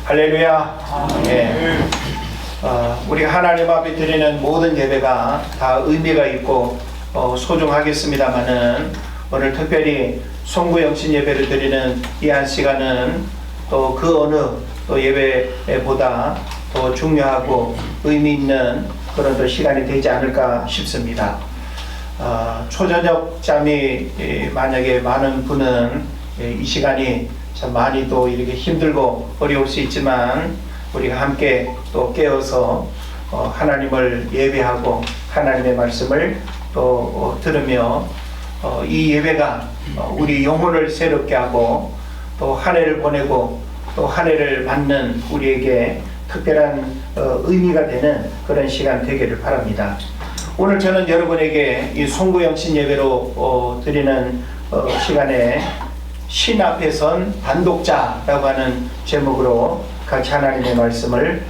할렐루야. 예. 우리가 하나님 앞에 드리는 모든 예배가 다 의미가 있고 소중하겠습니다만은 오늘 특별히 송구영신 예배를 드리는 이 한 시간은 또 그 어느 또 예배보다 더 중요하고 의미 있는 그런 또 시간이 되지 않을까 싶습니다. 초저녁 잠이 만약에 많은 분은 이 시간이 참 많이 또 이렇게 힘들고 어려울 수 있지만 우리가 함께 또 깨어서 하나님을 예배하고 하나님의 말씀을 또 들으며 이 예배가 우리 영혼을 새롭게 하고 또 한 해를 보내고 또 한 해를 맞는 우리에게 특별한 의미가 되는 그런 시간 되기를 바랍니다. 오늘 저는 여러분에게 이 송구영신 예배로 드리는 시간에 신 앞에 선 단독자라고 하는 제목으로 같이 하나님의 말씀을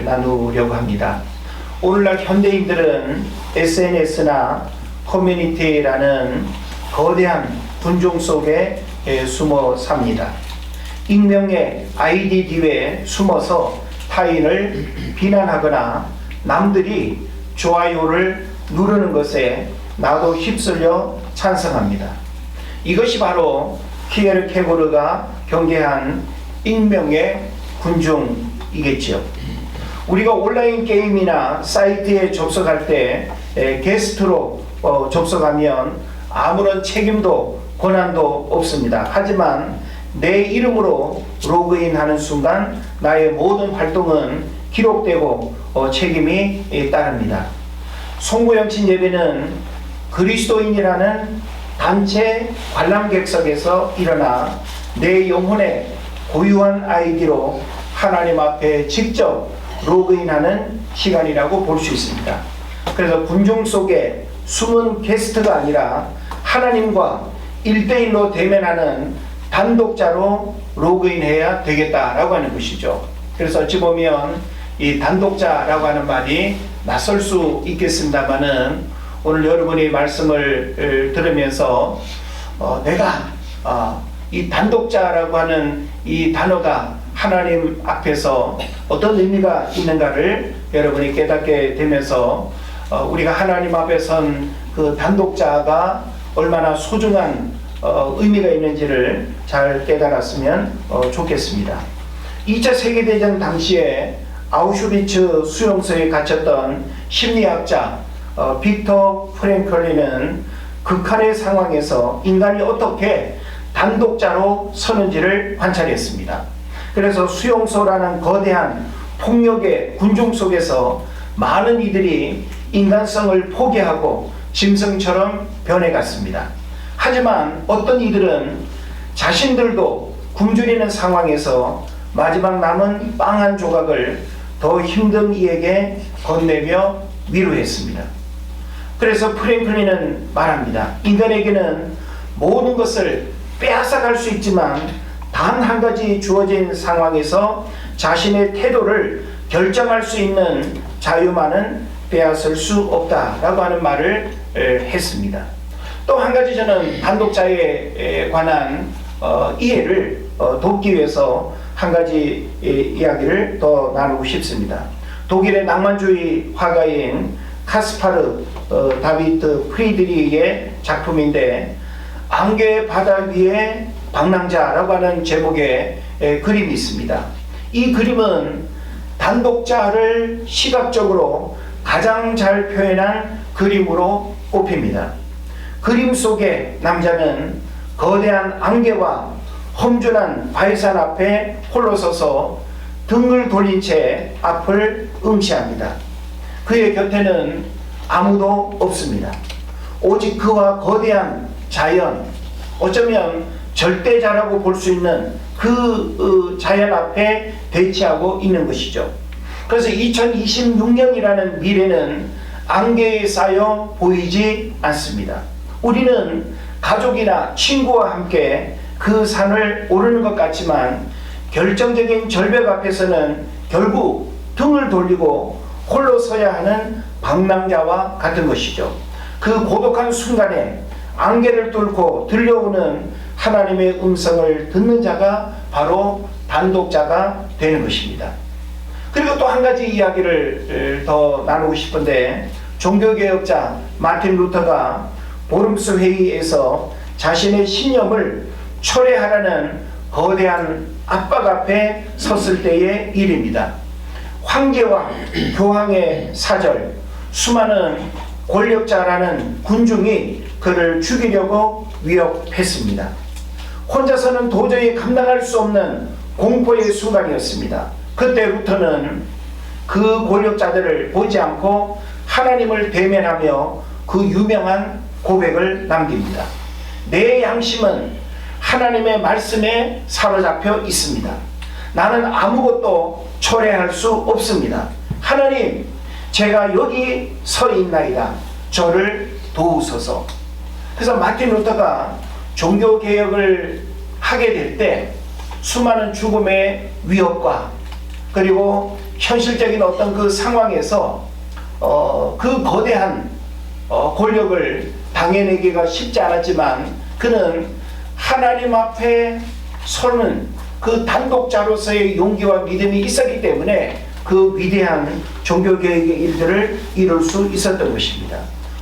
나누려고 합니다. 오늘날 현대인들은 SNS나 커뮤니티라는 거대한 군중 속에 숨어 삽니다. 익명의 아이디 뒤에 숨어서 타인을 비난하거나 남들이 좋아요를 누르는 것에 나도 휩쓸려 찬성합니다. 이것이 바로 키에르케고르가 경계한 익명의 군중이겠지요. 우리가 온라인 게임이나 사이트에 접속할 때 게스트로 접속하면 아무런 책임도 권한도 없습니다. 하지만 내 이름으로 로그인하는 순간 나의 모든 활동은 기록되고 책임이 따릅니다. 송구영신 예배는 그리스도인이라는 단체 관람객석에서 일어나 내 영혼의 고유한 아이디로 하나님 앞에 직접 로그인하는 시간이라고 볼 수 있습니다. 그래서 군중 속에 숨은 게스트가 아니라 하나님과 1대1로 대면하는 단독자로 로그인해야 되겠다라고 하는 것이죠. 그래서 어찌 보면 이 단독자라고 하는 말이 낯설 수 있겠습니다만은 오늘 여러분이 말씀을 들으면서 내가 이 단독자라고 하는 이 단어가 하나님 앞에서 어떤 의미가 있는가를 여러분이 깨닫게 되면서 우리가 하나님 앞에 선 그 단독자가 얼마나 소중한 의미가 있는지를 잘 깨달았으면 좋겠습니다. 2차 세계대전 당시에 아우슈비츠 수용소에 갇혔던 심리학자 빅터 프랭클린은 극한의 상황에서 인간이 어떻게 단독자로 서는지를 관찰했습니다. 그래서 수용소라는 거대한 폭력의 군중 속에서 많은 이들이 인간성을 포기하고 짐승처럼 변해갔습니다. 하지만 어떤 이들은 자신들도 굶주리는 상황에서 마지막 남은 빵 한 조각을 더 힘든 이에게 건네며 위로했습니다. 그래서 프랭클린은 말합니다. 인간에게는 모든 것을 빼앗아갈 수 있지만 단 한 가지 주어진 상황에서 자신의 태도를 결정할 수 있는 자유만은 빼앗을 수 없다라고 하는 말을 했습니다. 또 한 가지 저는 단독자에 관한 이해를 돕기 위해서 한 가지 이야기를 더 나누고 싶습니다. 독일의 낭만주의 화가인 카스파르 다비트 프리드리히의 작품인데 안개의 바다 위에 방랑자라고 하는 제목의 그림이 있습니다. 이 그림은 단독자를 시각적으로 가장 잘 표현한 그림으로 꼽힙니다. 그림 속의 남자는 거대한 안개와 험준한 바위산 앞에 홀로 서서 등을 돌린 채 앞을 응시합니다. 그의 곁에는 아무도 없습니다. 오직 그와 거대한 자연, 어쩌면 절대자라고 볼 수 있는 그 자연 앞에 대치하고 있는 것이죠. 그래서 2026년이라는 미래는 안개에 쌓여 보이지 않습니다. 우리는 가족이나 친구와 함께 그 산을 오르는 것 같지만 결정적인 절벽 앞에서는 결국 등을 돌리고 홀로 서야 하는 방랑자와 같은 것이죠. 그 고독한 순간에 안개를 뚫고 들려오는 하나님의 음성을 듣는 자가 바로 단독자가 되는 것입니다. 그리고 또 한 가지 이야기를 더 나누고 싶은데, 종교개혁자 마틴 루터가 보름스 회의에서 자신의 신념을 철회하라는 거대한 압박 앞에 섰을 때의 일입니다. 황제와 교황의 사절, 수많은 권력자라는 군중이 그를 죽이려고 위협했습니다. 혼자서는 도저히 감당할 수 없는 공포의 순간이었습니다. 그때 루터는 그 권력자들을 보지 않고 하나님을 대면하며 그 유명한 고백을 남깁니다. 내 양심은 하나님의 말씀에 사로잡혀 있습니다. 나는 아무것도 철회할 수 없습니다. 하나님, 제가 여기 서 있나이다. 저를 도우소서. 그래서 마틴 루터가 종교개혁을 하게 될 때 수많은 죽음의 위협과 그리고 현실적인 어떤 그 상황에서 그 거대한 권력을 당해내기가 쉽지 않았지만, 그는 하나님 앞에 서는 그 단독자로서의 용기와 믿음이 있었기 때문에 그 위대한 종교개혁의 일들을 이룰 수 있었던 것입니다.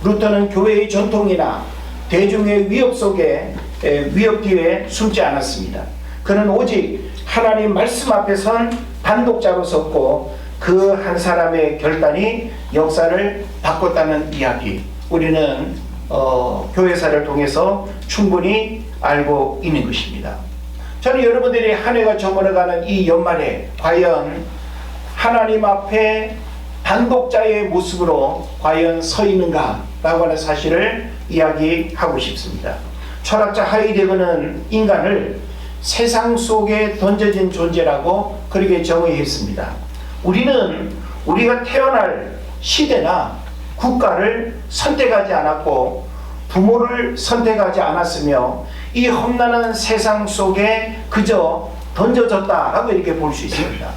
루터는 교회의 전통이나 대중의 위협 속에 위협 뒤에 숨지 않았습니다. 그는 오직 하나님 말씀 앞에 선 단독자로 섰고 그 한 사람의 결단이 역사를 바꿨다는 이야기, 우리는 교회사를 통해서 충분히 알고 있는 것입니다. 저는 여러분들이 한 해가 저물어가는 이 연말에 과연 하나님 앞에 단독자의 모습으로 과연 서 있는가 라고 하는 사실을 이야기하고 싶습니다. 철학자 하이데거는 인간을 세상 속에 던져진 존재라고 그렇게 정의했습니다. 우리는 우리가 태어날 시대나 국가를 선택하지 않았고 부모를 선택하지 않았으며 이 험난한 세상 속에 그저 던져졌다라고 이렇게 볼 수 있습니다.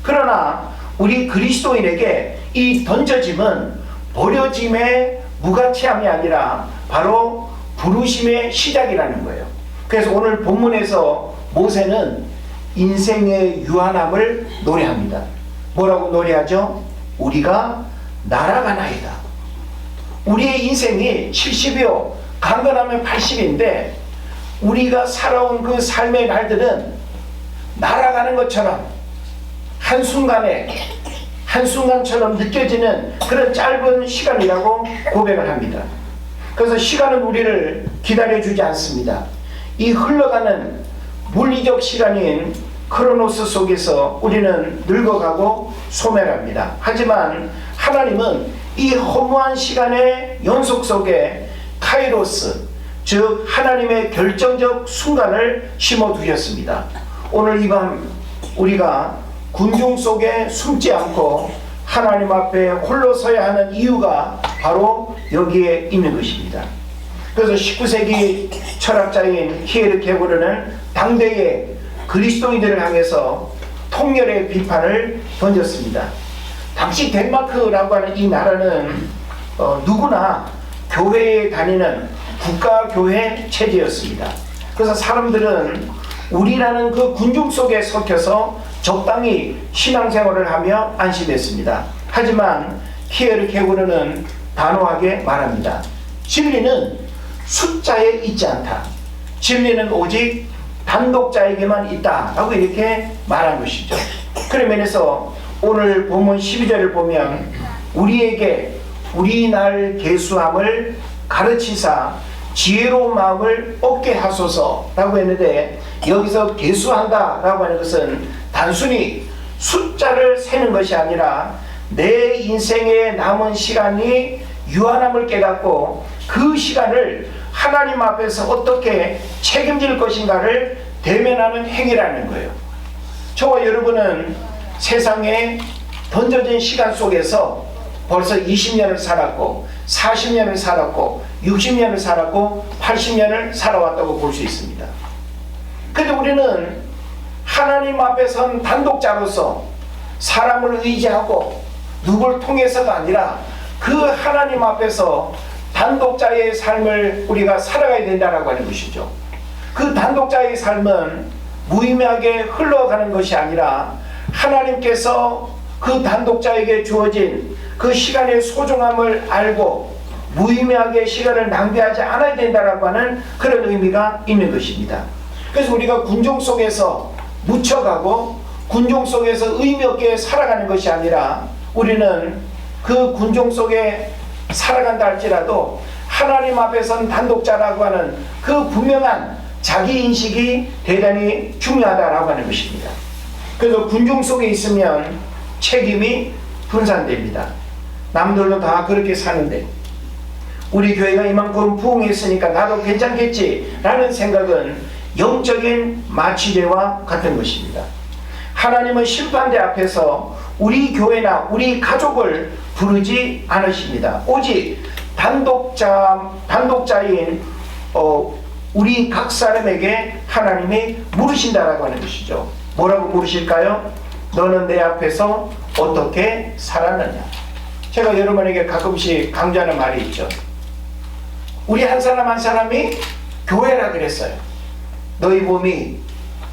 그러나 우리 그리스도인에게 이 던져짐은 버려짐의 무가치함이 아니라 바로 부르심의 시작이라는 거예요. 그래서 오늘 본문에서 모세는 인생의 유한함을 노래합니다. 뭐라고 노래하죠? 우리가 날아가나이다. 우리의 인생이 70이요 강건하면 80인데 우리가 살아온 그 삶의 날들은 날아가는 것처럼 한순간처럼 느껴지는 그런 짧은 시간이라고 고백을 합니다. 그래서 시간은 우리를 기다려주지 않습니다. 이 흘러가는 물리적 시간인 크로노스 속에서 우리는 늙어가고 소멸합니다. 하지만 하나님은 이 허무한 시간의 연속 속에 카이로스, 즉 하나님의 결정적 순간을 심어두셨습니다. 오늘 이 밤 우리가 군중 속에 숨지 않고 하나님 앞에 홀로 서야 하는 이유가 바로 여기에 있는 것입니다. 그래서 19세기 철학자인 키에르케고르는 당대의 그리스도인들을 향해서 통렬의 비판을 던졌습니다. 당시 덴마크라고 하는 이 나라는 누구나 교회에 다니는 국가교회 체제였습니다. 그래서 사람들은 우리라는 그 군중 속에 섞여서 적당히 신앙생활을 하며 안심했습니다. 하지만 키에르케고르는 단호하게 말합니다. 진리는 숫자에 있지 않다. 진리는 오직 단독자에게만 있다 라고 이렇게 말한 것이죠. 그런 면에서 오늘 본문 12절을 보면 우리에게 우리 날 계수함을 가르치사 지혜로운 마음을 얻게 하소서 라고 했는데, 여기서 계수한다 라고 하는 것은 단순히 숫자를 세는 것이 아니라 내 인생에 남은 시간이 유한함을 깨닫고 그 시간을 하나님 앞에서 어떻게 책임질 것인가를 대면하는 행위라는 거예요. 저와 여러분은 세상에 던져진 시간 속에서 벌써 20년을 살았고 40년을 살았고 60년을 살았고 80년을 살아왔다고 볼 수 있습니다. 그런데 우리는 하나님 앞에 선 단독자로서 사람을 의지하고 누굴 통해서가 아니라 그 하나님 앞에서 단독자의 삶을 우리가 살아가야 된다고 하는 것이죠. 그 단독자의 삶은 무의미하게 흘러가는 것이 아니라 하나님께서 그 단독자에게 주어진 그 시간의 소중함을 알고 무의미하게 시간을 낭비하지 않아야 된다라고 하는 그런 의미가 있는 것입니다. 그래서 우리가 군중 속에서 묻혀가고 군중 속에서 의미 없게 살아가는 것이 아니라 우리는 그 군중 속에 살아간다 할지라도 하나님 앞에 선 단독자라고 하는 그 분명한 자기 인식이 대단히 중요하다라고 하는 것입니다. 그래서 군중 속에 있으면 책임이 분산됩니다. 남들도 다 그렇게 사는데 우리 교회가 이만큼 부흥했으니까 나도 괜찮겠지라는 생각은 영적인 마취제와 같은 것입니다. 하나님은 심판대 앞에서 우리 교회나 우리 가족을 부르지 않으십니다. 오직 단독자인 우리 각 사람에게 하나님이 물으신다라고 하는 것이죠. 뭐라고 물으실까요? 너는 내 앞에서 어떻게 살았느냐? 제가 여러분에게 가끔씩 강조하는 말이 있죠. 우리 한 사람 한 사람이 교회라 그랬어요. 너희 몸이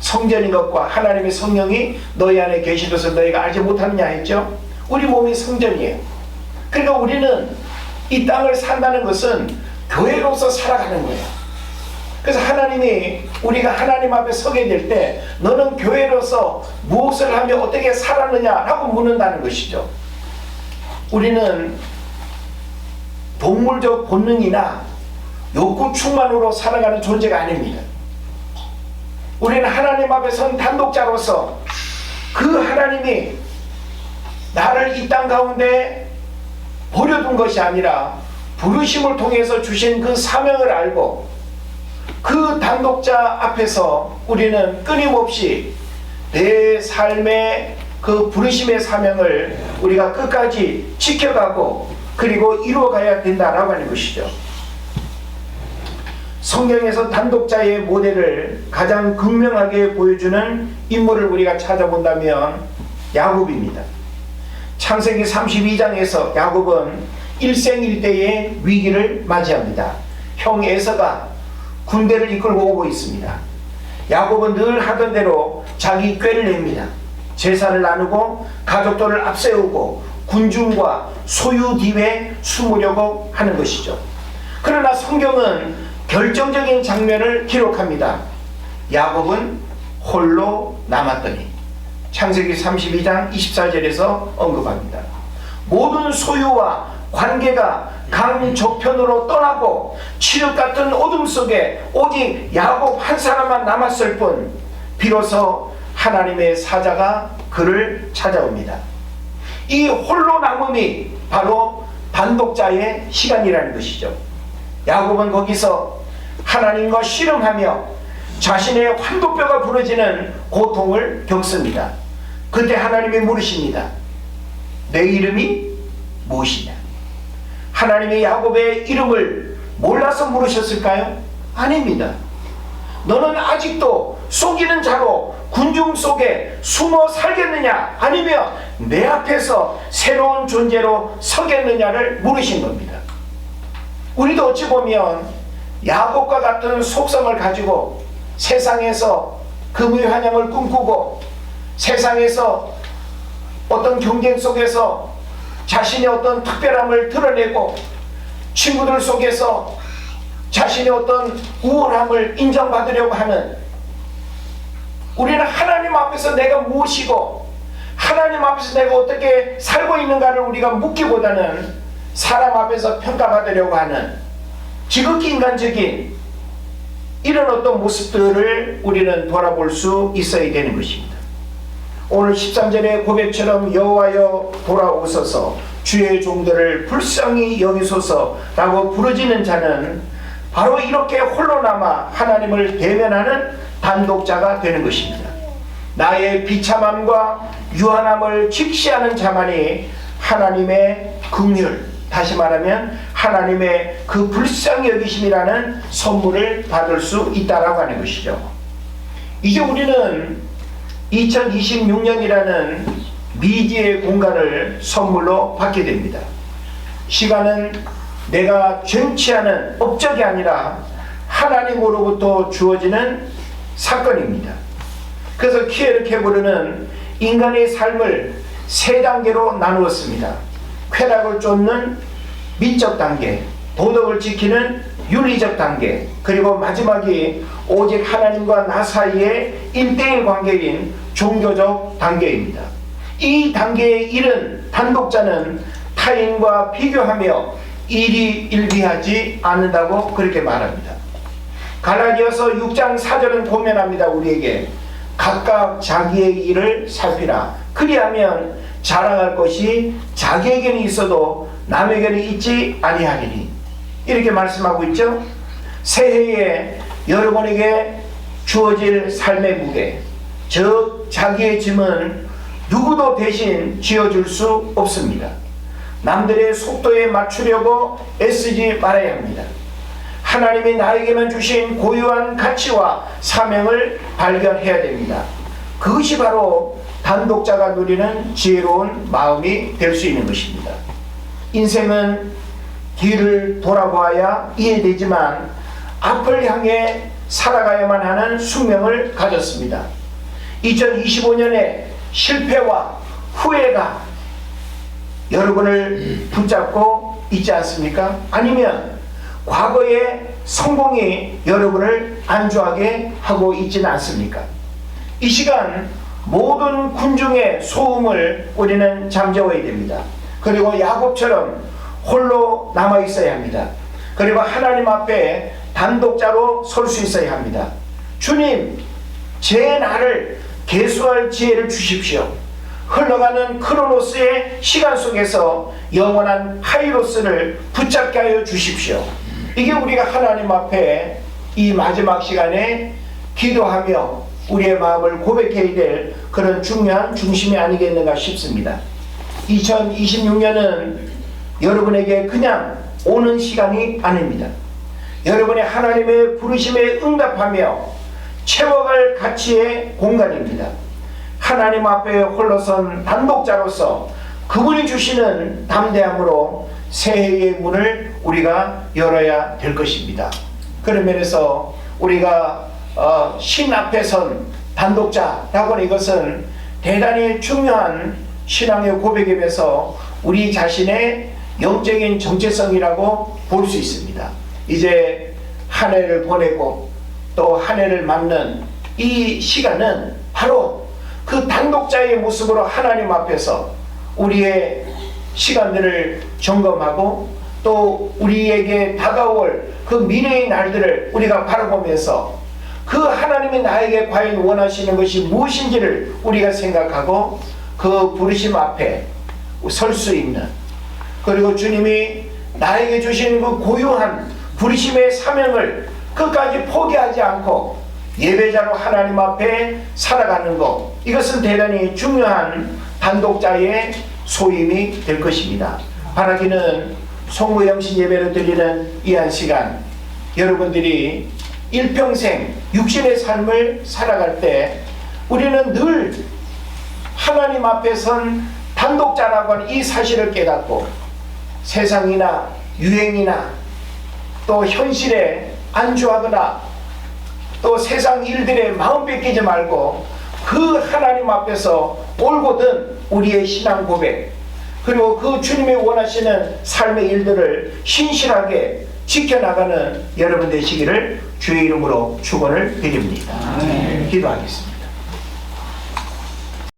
성전인 것과 하나님의 성령이 너희 안에 계시면서 너희가 알지 못하느냐 했죠. 우리 몸이 성전이에요. 그러니까 우리는 이 땅을 산다는 것은 교회로서 살아가는 거예요. 그래서 하나님이 우리가 하나님 앞에 서게 될 때 너는 교회로서 무엇을 하며 어떻게 살았느냐라고 묻는다는 것이죠. 우리는 동물적 본능이나 욕구 충만으로 살아가는 존재가 아닙니다. 우리는 하나님 앞에 선 단독자로서 그 하나님이 나를 이 땅 가운데 버려둔 것이 아니라 부르심을 통해서 주신 그 사명을 알고 그 단독자 앞에서 우리는 끊임없이 내 삶의 그 부르심의 사명을 우리가 끝까지 지켜가고 그리고 이루어가야 된다라고 하는 것이죠. 성경에서 단독자의 모델을 가장 극명하게 보여주는 인물을 우리가 찾아본다면 야곱입니다. 창세기 32장에서 야곱은 일생일대의 위기를 맞이합니다. 형 에서가 군대를 이끌고 오고 있습니다. 야곱은 늘 하던 대로 자기 꾀를 냅니다. 제사를 나누고 가족들을 앞세우고 군중과 소유 뒤에 숨으려고 하는 것이죠. 그러나 성경은 결정적인 장면을 기록합니다. 야곱은 홀로 남았더니 창세기 32장 24절에서 언급합니다. 모든 소유와 관계가 강 저편으로 떠나고 칠흑 같은 어둠 속에 오직 야곱 한 사람만 남았을 뿐 비로소 하나님의 사자가 그를 찾아옵니다. 이 홀로 남음이 바로 단독자의 시간이라는 것이죠. 야곱은 거기서 하나님과 씨름하며 자신의 환도뼈가 부러지는 고통을 겪습니다. 그때 하나님이 물으십니다. 내 이름이 무엇이냐? 하나님이 야곱의 이름을 몰라서 물으셨을까요? 아닙니다. 너는 아직도 속이는 자로 군중 속에 숨어 살겠느냐? 아니면 내 앞에서 새로운 존재로 서겠느냐를 물으신 겁니다. 우리도 어찌 보면 야곱과 같은 속성을 가지고 세상에서 금유환영을 꿈꾸고 세상에서 어떤 경쟁 속에서 자신의 어떤 특별함을 드러내고 친구들 속에서 자신의 어떤 우월함을 인정받으려고 하는, 우리는 하나님 앞에서 내가 무엇이고 하나님 앞에서 내가 어떻게 살고 있는가를 우리가 묻기보다는 사람 앞에서 평가받으려고 하는 지극히 인간적인 이런 어떤 모습들을 우리는 돌아볼 수 있어야 되는 것입니다. 오늘 13절의 고백처럼 여호와여 돌아오소서 주의 종들을 불쌍히 여기소서라고 부르짖는 자는 바로 이렇게 홀로 남아 하나님을 대면하는 단독자가 되는 것입니다. 나의 비참함과 유한함을 직시하는 자만이 하나님의 긍휼, 다시 말하면 하나님의 그 불쌍히 여기심이라는 선물을 받을 수 있다라고 하는 것이죠. 이제 우리는 2026년이라는 미지의 공간을 선물로 받게 됩니다. 시간은 내가 쟁취하는 업적이 아니라 하나님으로부터 주어지는 사건입니다. 그래서 키에르 케고르는 인간의 삶을 세 단계로 나누었습니다. 쾌락을 쫓는 미적 단계, 도덕을 지키는 윤리적 단계, 그리고 마지막이 오직 하나님과 나 사이의 1대1 관계인 종교적 단계입니다. 이 단계에 이른 단독자는 타인과 비교하며 일희일비하지 않는다고 그렇게 말합니다. 갈라디아서 6장 4절은 고면합니다. 우리에게 각각 자기의 일을 살피라. 그리하면 자랑할 것이 자기에게는 있어도 남에게는 있지 아니하리니. 이렇게 말씀하고 있죠. 새해에 여러분에게 주어질 삶의 무게, 즉 자기의 짐은 누구도 대신 지어줄 수 없습니다. 남들의 속도에 맞추려고 애쓰지 말아야 합니다. 하나님이 나에게만 주신 고유한 가치와 사명을 발견해야 됩니다. 그것이 바로 단독자가 누리는 지혜로운 마음이 될 수 있는 것입니다. 인생은 뒤를 돌아보아야 이해되지만 앞을 향해 살아가야만 하는 숙명을 가졌습니다. 2025년에 실패와 후회가 여러분을 붙잡고 있지 않습니까? 아니면 과거의 성공이 여러분을 안주하게 하고 있지는 않습니까? 이 시간 모든 군중의 소음을 우리는 잠재워야 됩니다. 그리고 야곱처럼 홀로 남아 있어야 합니다. 그리고 하나님 앞에 단독자로 설 수 있어야 합니다. 주님, 제 나를 계수할 지혜를 주십시오. 흘러가는 크로노스의 시간 속에서 영원한 카이로스를 붙잡게 하여 주십시오. 이게 우리가 하나님 앞에 이 마지막 시간에 기도하며 우리의 마음을 고백해야 될 그런 중요한 중심이 아니겠는가 싶습니다. 2026년은 여러분에게 그냥 오는 시간이 아닙니다. 여러분의 하나님의 부르심에 응답하며 채워갈 가치의 공간입니다. 하나님 앞에 홀로선 단독자로서 그분이 주시는 담대함으로 새해의 문을 우리가 열어야 될 것입니다. 그런 면에서 우리가 신 앞에 선 단독자라고 하는 이것은 대단히 중요한 신앙의 고백임에서 우리 자신의 영적인 정체성이라고 볼 수 있습니다. 이제 한 해를 보내고 또 한 해를 맞는 이 시간은 바로 그 단독자의 모습으로 하나님 앞에서 우리의 시간들을 점검하고 또 우리에게 다가올 그 미래의 날들을 우리가 바라보면서 그 하나님이 나에게 과연 원하시는 것이 무엇인지를 우리가 생각하고 그 부르심 앞에 설 수 있는, 그리고 주님이 나에게 주신 그 고유한 부르심의 사명을 끝까지 포기하지 않고 예배자로 하나님 앞에 살아가는 것, 이것은 대단히 중요한 단독자의 소임이 될 것입니다. 바라기는 송구영신 예배를 드리는 이 한 시간 여러분들이 일평생 육신의 삶을 살아갈 때 우리는 늘 하나님 앞에 선 단독자라고 하는 이 사실을 깨닫고 세상이나 유행이나 또 현실에 안주하거나 또 세상 일들에 마음 뺏기지 말고 그 하나님 앞에서 올곧은 우리의 신앙 고백, 그리고 그 주님이 원하시는 삶의 일들을 신실하게 지켜나가는 여러분 되시기를 주의 이름으로 축원을 드립니다. 기도하겠습니다.